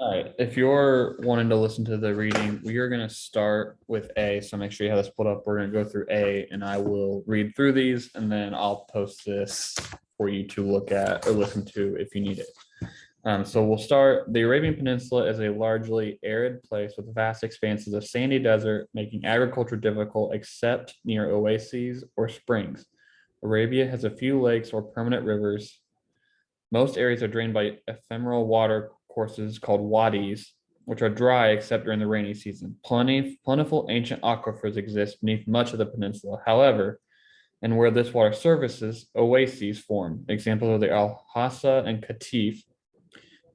All right. If you're wanting to listen to the reading, we are going to start with A. So make sure you have this pulled up. We're going to go through A, and I will read through these, and then I'll post this for you to look at or listen to if you need it. So we'll start. The Arabian Peninsula is a largely arid place with vast expanses of sandy desert, making agriculture difficult except near oases or springs. Arabia has a few lakes or permanent rivers. Most areas are drained by ephemeral water courses called wadis, which are dry except during the rainy season. Plentiful ancient aquifers exist beneath much of the peninsula. However, and where this water surfaces, oases form. Examples are the Al Hassa and Katif,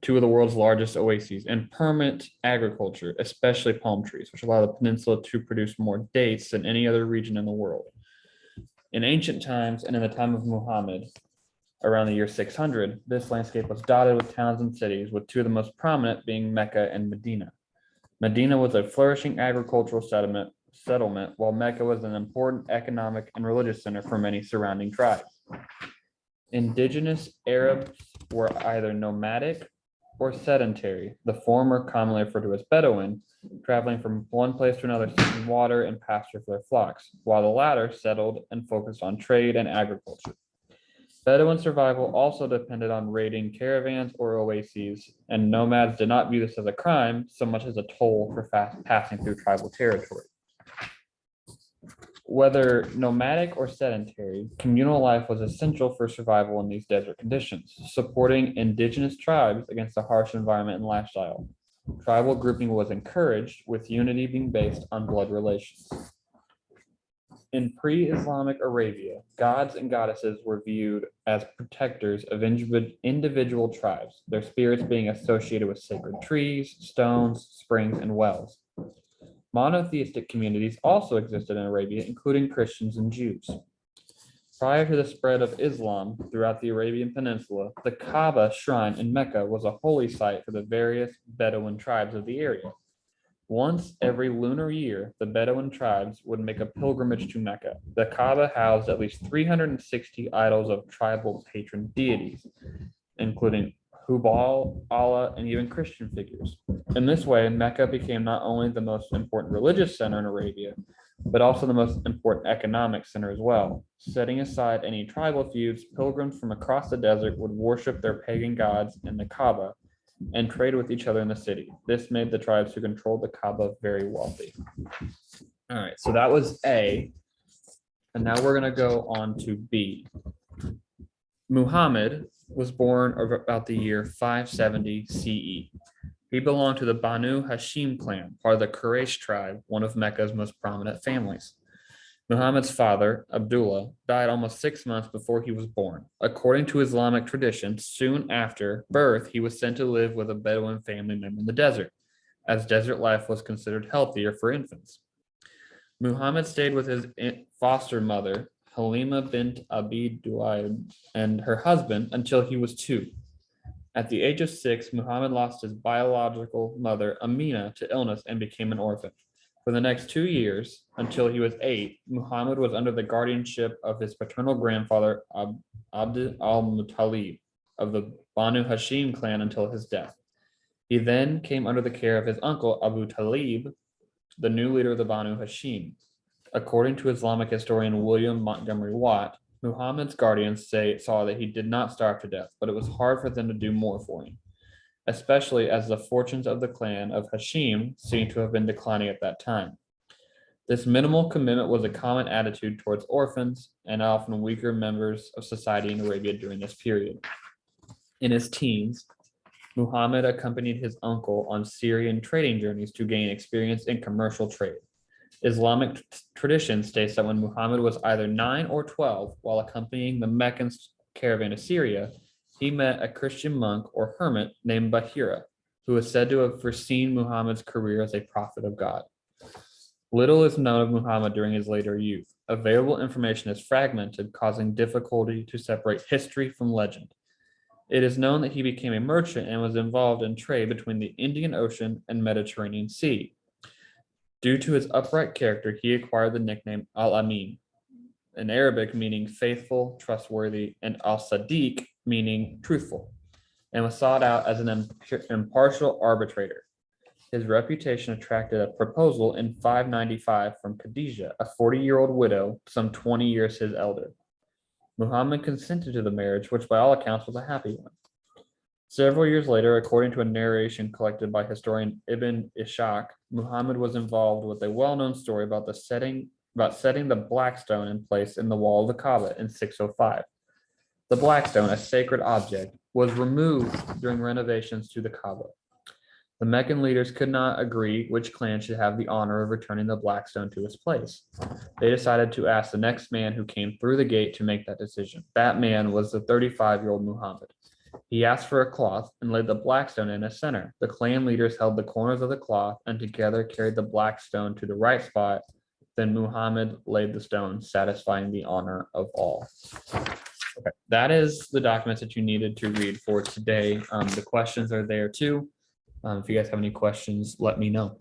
two of the world's largest oases, and permanent agriculture, especially palm trees, which allow the peninsula to produce more dates than any other region in the world. In ancient times and in the time of Muhammad, around the year 600, this landscape was dotted with towns and cities, with two of the most prominent being Mecca and Medina. Medina was a flourishing agricultural settlement, while Mecca was an important economic and religious center for many surrounding tribes. Indigenous Arabs were either nomadic or sedentary, the former commonly referred to as Bedouin, traveling from one place to another seeking water and pasture for their flocks, while the latter settled and focused on trade and agriculture. Bedouin survival also depended on raiding caravans or oases, and nomads did not view this as a crime so much as a toll for passing through tribal territory. Whether nomadic or sedentary, communal life was essential for survival in these desert conditions, supporting indigenous tribes against a harsh environment and lifestyle. Tribal grouping was encouraged, with unity being based on blood relations. In pre-Islamic Arabia, gods and goddesses were viewed as protectors of individual tribes, their spirits being associated with sacred trees, stones, springs, and wells. Monotheistic communities also existed in Arabia, including Christians and Jews. Prior to the spread of Islam throughout the Arabian Peninsula, the Kaaba shrine in Mecca was a holy site for the various Bedouin tribes of the area. Once every lunar year, the Bedouin tribes would make a pilgrimage to Mecca. The Kaaba housed at least 360 idols of tribal patron deities, including Hubal, Allah, and even Christian figures. In this way, Mecca became not only the most important religious center in Arabia, but also the most important economic center as well. Setting aside any tribal feuds, pilgrims from across the desert would worship their pagan gods in the Kaaba and trade with each other in the city. This made the tribes who controlled the Kaaba very wealthy. All right, so that was A. And now we're going to go on to B. Muhammad was born about the year 570 CE. He belonged to the Banu Hashim clan, part of the Quraysh tribe, one of Mecca's most prominent families. Muhammad's father, Abdullah, died almost 6 months before he was born. According to Islamic tradition, soon after birth, he was sent to live with a Bedouin family member in the desert, as desert life was considered healthier for infants. Muhammad stayed with his foster mother, Halima bint Abi Duaib, and her husband until he was 2. At the age of 6, Muhammad lost his biological mother, Amina, to illness and became an orphan. For the next 2 years, until he was 8, Muhammad was under the guardianship of his paternal grandfather, Abd al-Muttalib, of the Banu Hashim clan until his death. He then came under the care of his uncle, Abu Talib, the new leader of the Banu Hashim. According to Islamic historian William Montgomery Watt, Muhammad's guardians saw that he did not starve to death, but it was hard for them to do more for him, especially as the fortunes of the clan of Hashim seem to have been declining at that time. This minimal commitment was a common attitude towards orphans and often weaker members of society in Arabia during this period. In his teens, Muhammad accompanied his uncle on Syrian trading journeys to gain experience in commercial trade. Islamic tradition states that when Muhammad was either 9 or 12, while accompanying the Meccan caravan to Syria, he met a Christian monk or hermit named Bahira, who is said to have foreseen Muhammad's career as a prophet of God. Little is known of Muhammad during his later youth. Available information is fragmented, causing difficulty to separate history from legend. It is known that he became a merchant and was involved in trade between the Indian Ocean and Mediterranean Sea. Due to his upright character, he acquired the nickname Al-Amin, in Arabic meaning faithful, trustworthy, and Al-Sadiq meaning truthful. and was sought out as an impartial arbitrator. His reputation attracted a proposal in 595 from Khadijah, a 40-year-old widow, some 20 years his elder. Muhammad consented to the marriage, which by all accounts was a happy one. Several years later, according to a narration collected by historian Ibn Ishaq, Muhammad was involved with a well-known story about setting the black stone in place in the wall of the Kaaba in 605. The black stone, a sacred object, was removed during renovations to the Kaaba. The Meccan leaders could not agree which clan should have the honor of returning the black stone to its place. They decided to ask the next man who came through the gate to make that decision. That man was the 35-year-old Muhammad. He asked for a cloth and laid the black stone in its center. The clan leaders held the corners of the cloth and together carried the black stone to the right spot. Then Muhammad laid the stone, satisfying the honor of all. Okay, that is the documents that you needed to read for today. The questions are there too. If you guys have any questions, let me know.